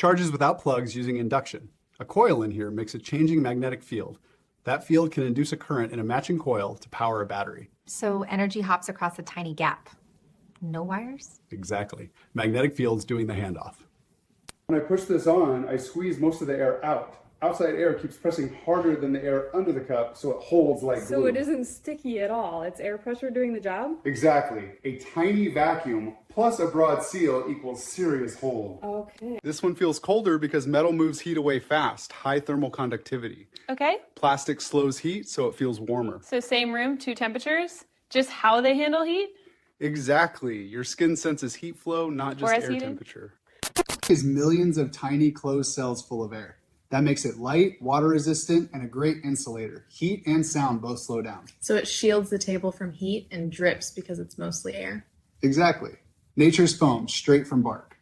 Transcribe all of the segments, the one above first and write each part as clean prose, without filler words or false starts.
Charges without plugs using induction. A coil in here makes a changing magnetic field. That field can induce a current in a matching coil to power a battery. So energy hops across a tiny gap. No wires? Exactly. Magnetic fields doing the handoff. When I push this on, I squeeze most of the air out. Outside air keeps pressing harder than the air under the cup, so it holds like glue. So it isn't sticky at all. It's air pressure doing the job? Exactly. A tiny vacuum plus a broad seal equals serious hold. Okay. This one feels colder because metal moves heat away fast, high thermal conductivity. Okay. Plastic slows heat, so it feels warmer. So same room, 2 temperatures? Just how they handle heat? Exactly. Your skin senses heat flow, not just Whereas air heated? temperature. Is millions of tiny closed cells full of air. That makes it light, water resistant, and a great insulator. Heat and sound both slow down. So it shields the table from heat and drips because it's mostly air. Exactly. Nature's foam, straight from bark.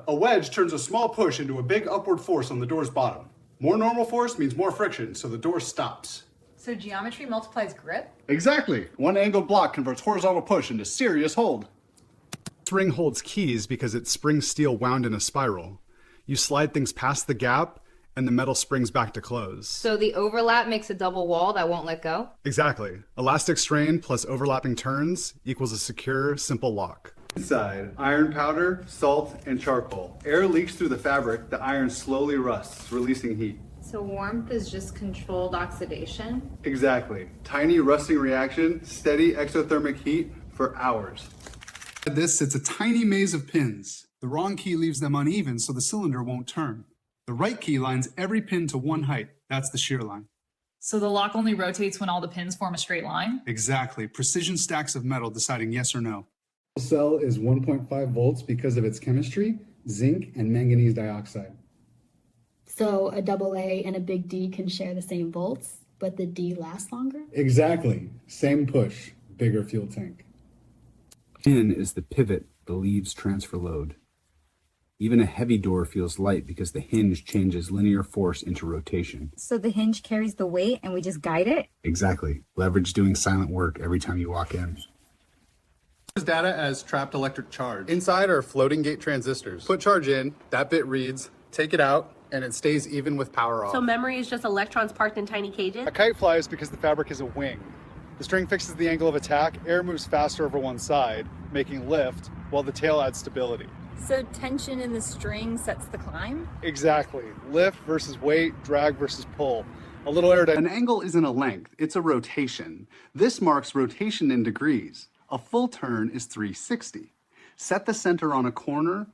A wedge turns a small push into a big upward force on the door's bottom. More normal force means more friction, so the door stops. So geometry multiplies grip? Exactly. One angled block converts horizontal push into serious hold. This ring holds keys because it's spring steel wound in a spiral. You slide things past the gap, and the metal springs back to close. So the overlap makes a double wall that won't let go? Exactly. Elastic strain plus overlapping turns equals a secure, simple lock. Inside, iron powder, salt, and charcoal. Air leaks through the fabric, the iron slowly rusts, releasing heat. So warmth is just controlled oxidation? Exactly. Tiny rusting reaction, steady exothermic heat for hours. This sits a tiny maze of pins. The wrong key leaves them uneven so the cylinder won't turn. The right key lines every pin to one height. That's the shear line. So the lock only rotates when all the pins form a straight line? Exactly. Precision stacks of metal deciding yes or no. The cell is 1.5 volts because of its chemistry, zinc and manganese dioxide. So a double A and a big D can share the same volts, but the D lasts longer? Exactly. Same push, bigger fuel tank. Pin is the pivot that leaves transfer load. Even a heavy door feels light because the hinge changes linear force into rotation. So the hinge carries the weight and we just guide it? Exactly. Leverage doing silent work every time you walk in. Data as trapped electric charge. Inside are floating gate transistors. Put charge in, that bit reads, take it out, and it stays even with power off. So memory is just electrons parked in tiny cages? A kite flies because the fabric is a wing. The string fixes the angle of attack, air moves faster over one side, making lift, while the tail adds stability. So tension in the string sets the climb? Exactly. Lift versus weight, drag versus pull. A little aerodynamic. An angle isn't a length, it's a rotation. This marks rotation in degrees. A full turn is 360. Set the center on a corner,